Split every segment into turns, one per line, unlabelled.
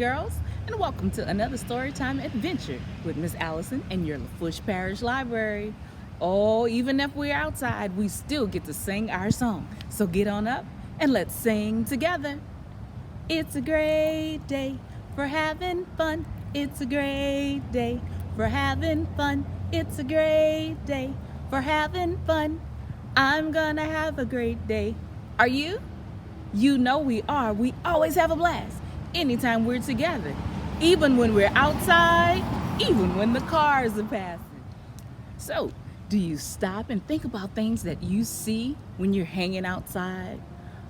girls, and welcome to another Storytime adventure with Miss Allison and your LaFouche Parish Library. Oh, even if we're outside, we still get to sing our song. So get on up and let's sing together. It's a great day for having fun. It's a great day for having fun. It's a great day for having fun. I'm gonna have a great day. Are you? You know we are. We always have a blast anytime we're together, even when we're outside, even when the cars are passing. So, do you stop and think about things that you see when you're hanging outside?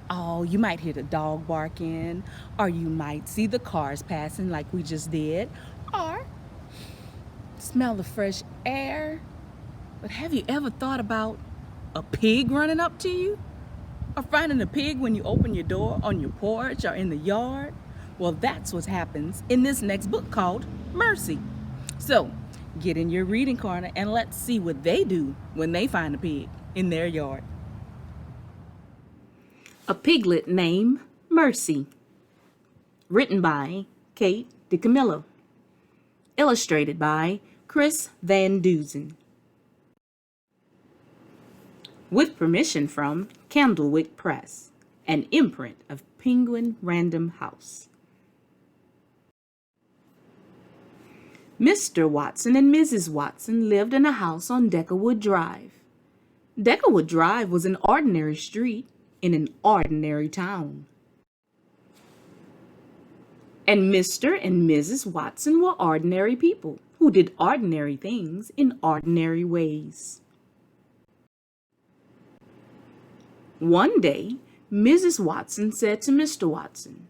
Oh, you might hear the dog barking, or you might see the cars passing like we just did, or smell the fresh air. But have you ever thought about a pig running up to you? Or finding a pig when you open your door on your porch or in the yard? Well, that's what happens in this next book called Mercy. So, get in your reading corner and let's see what they do when they find a pig in their yard. A Piglet Named Mercy. Written by Kate DiCamillo. Illustrated by Chris Van Duzen. With permission from Candlewick Press, an imprint of Penguin Random House. Mr. Watson and Mrs. Watson lived in a house on Deckawoo Drive. Deckawoo Drive was an ordinary street in an ordinary town. And Mr. and Mrs. Watson were ordinary people who did ordinary things in ordinary ways. One day, Mrs. Watson said to Mr. Watson,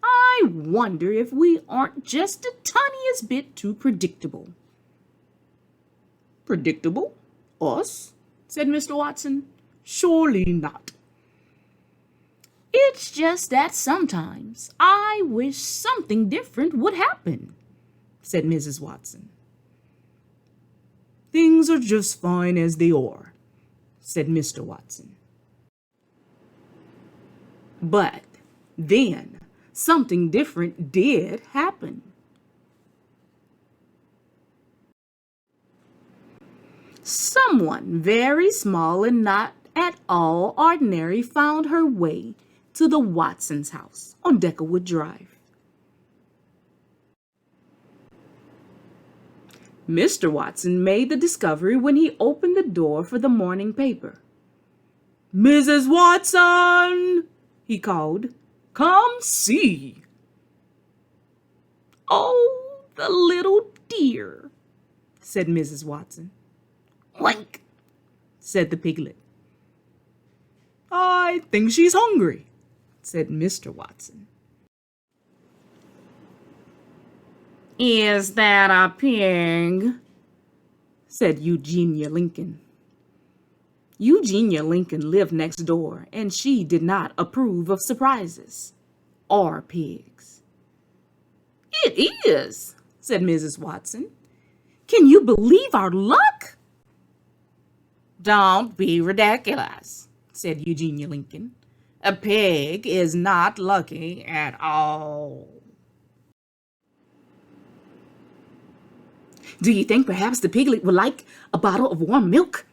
"I wonder if we aren't just the tiniest bit too predictable." "Predictable? Us?" said Mr. Watson. "Surely not." "It's just that sometimes I wish something different would happen," said Mrs. Watson. "Things are just fine as they are," said Mr. Watson. But then something different did happen. Someone very small and not at all ordinary found her way to the Watsons' house on Deckawoo Drive. Mr. Watson made the discovery when he opened the door for the morning paper. "Mrs. Watson!" he called. "Come see." "Oh, the little dear," said Mrs. Watson. "Oink," said the piglet. "I think she's hungry," said Mr. Watson. "Is that a pig?" said Eugenia Lincoln. Eugenia Lincoln lived next door, and she did not approve of surprises or pigs. "It is," said Mrs. Watson. "Can you believe our luck?" "Don't be ridiculous," said Eugenia Lincoln. "A pig is not lucky at all." "Do you think perhaps the piglet would like a bottle of warm milk?"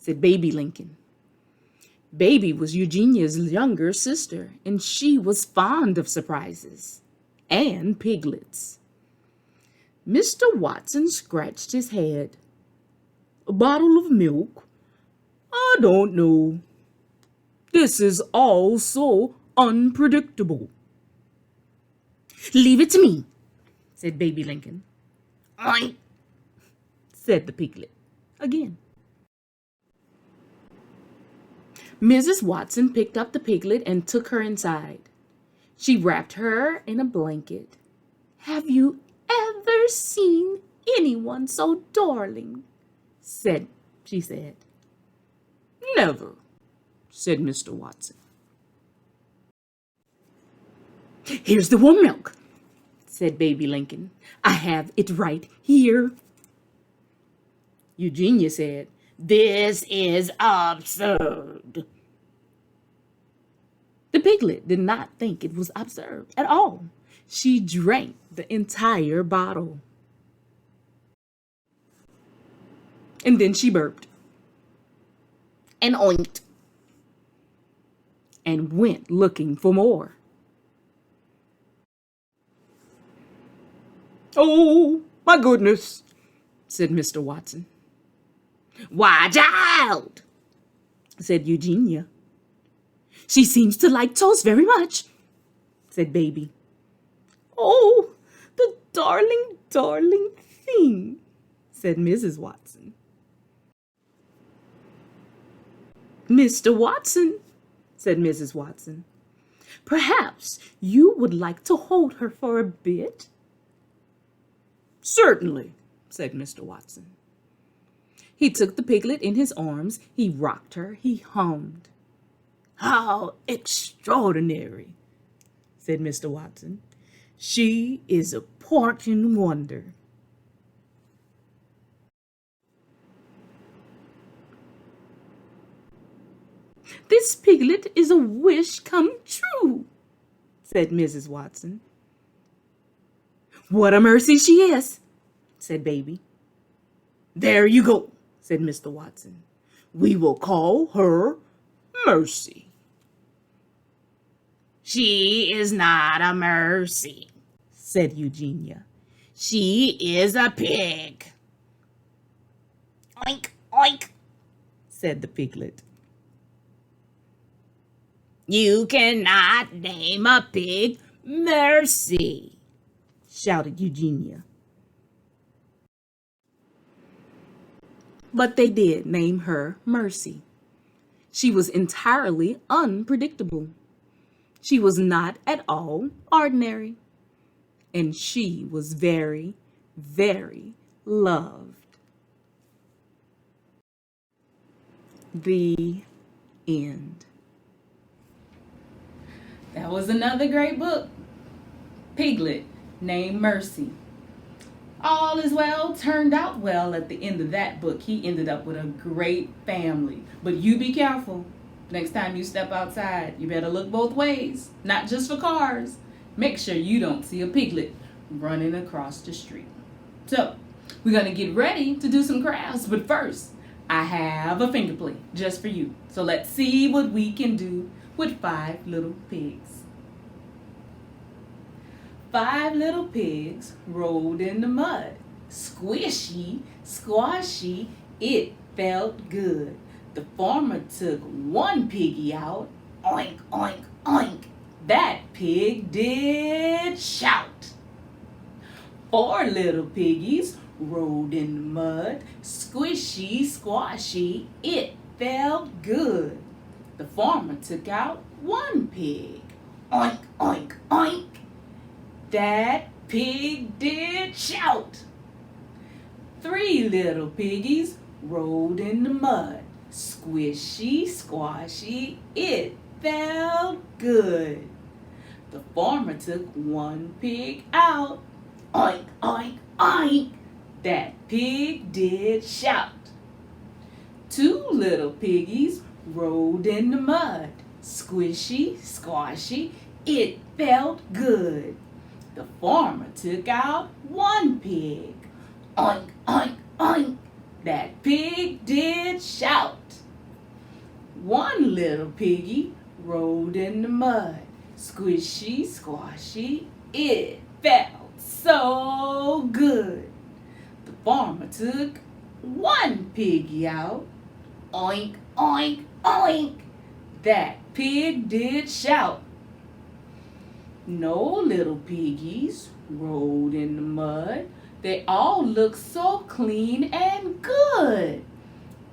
said Baby Lincoln. Baby was Eugenia's younger sister, and she was fond of surprises and piglets. Mr. Watson scratched his head. "A bottle of milk? I don't know. This is all so unpredictable." "Leave it to me," said Baby Lincoln. "Oink," said the piglet again. Mrs. Watson picked up the piglet and took her inside. She wrapped her in a blanket. "Have you ever seen anyone so darling?" she said. "Never," said Mr. Watson. "Here's the warm milk," said Baby Lincoln. "I have it right here." Eugenia said, "This is absurd." The piglet did not think it was absurd at all. She drank the entire bottle. And then she burped and oinked and went looking for more. "Oh, my goodness," said Mr. Watson. "Watch out," said Eugenia. "She seems to like toast very much," said Baby. "Oh, the darling, darling thing," said Mrs. Watson. "Mr. Watson," said Mrs. Watson, "perhaps you would like to hold her for a bit?" "Certainly," said Mr. Watson. He took the piglet in his arms, he rocked her, he hummed. "How extraordinary," said Mr. Watson. "She is a parting wonder." "This piglet is a wish come true," said Mrs. Watson. "What a mercy she is," said Baby. "There you go," said Mr. Watson. "We will call her Mercy." "She is not a mercy," said Eugenia. "She is a pig." "Oink, oink," said the piglet. "You cannot name a pig Mercy," shouted Eugenia. But they did name her Mercy. She was entirely unpredictable. She was not at all ordinary. And she was very, very loved. The end. That was another great book. Piglet named Mercy. All is well turned out well at the end of that book. He ended up with a great family. But you be careful. Next time you step outside, you better look both ways, not just for cars. Make sure you don't see a piglet running across the street. So, we're going to get ready to do some crafts, but first, I have a finger play just for you. So let's see what we can do with 5 little pigs. 5 little pigs rolled in the mud. Squishy, squashy, it felt good. The farmer took 1 piggy out. Oink, oink, oink. That pig did shout. 4 little piggies rolled in the mud. Squishy, squashy, it felt good. The farmer took out 1 pig. Oink, oink, oink. That pig did shout. 3 little piggies rolled in the mud. Squishy, squashy, it felt good. The farmer took 1 pig out. Oink, oink, oink. That pig did shout. 2 little piggies rolled in the mud. Squishy, squashy, it felt good. The farmer took out 1 pig. Oink, oink, oink. That pig did shout. 1 little piggy rolled in the mud. Squishy, squashy, it felt so good. The farmer took 1 piggy out. Oink, oink, oink. That pig did shout. No little piggies rolled in the mud. They all looked so clean and good.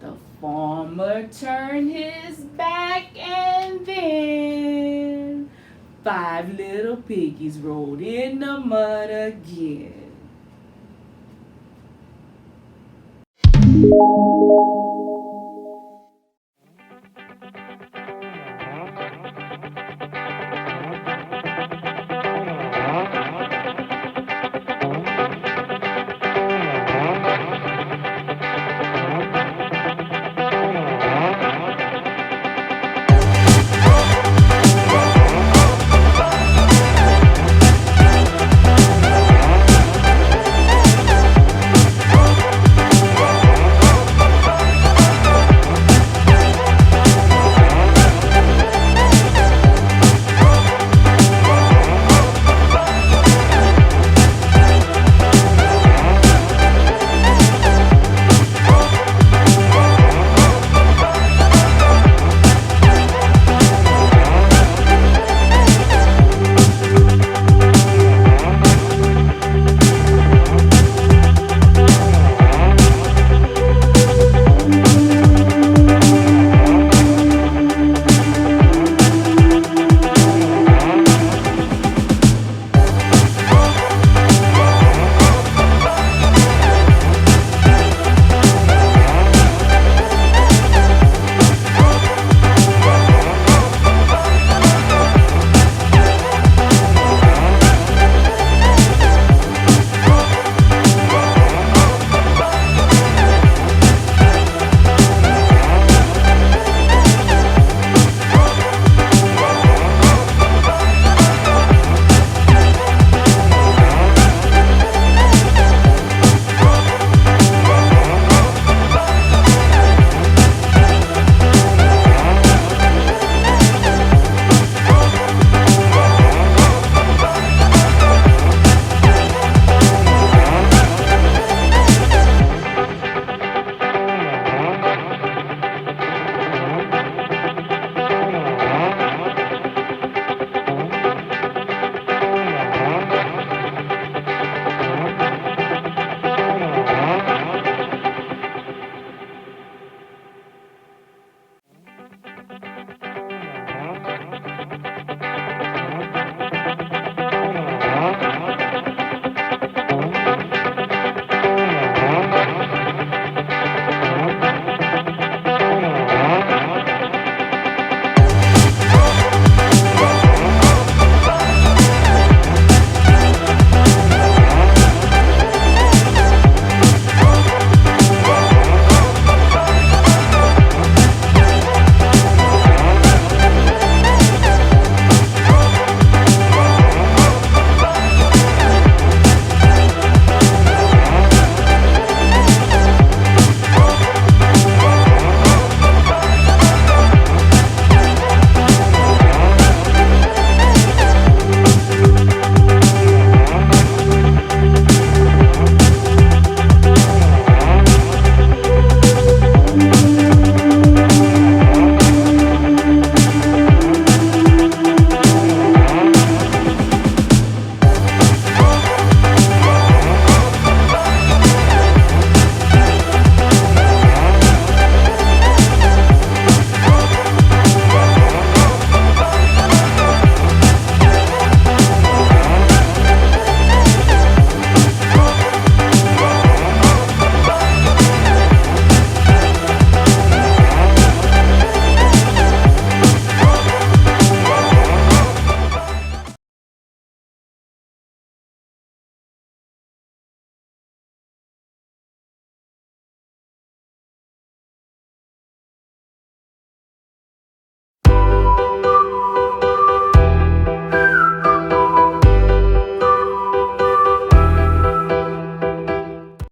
The farmer turned his back and then 5 little piggies rolled in the mud again.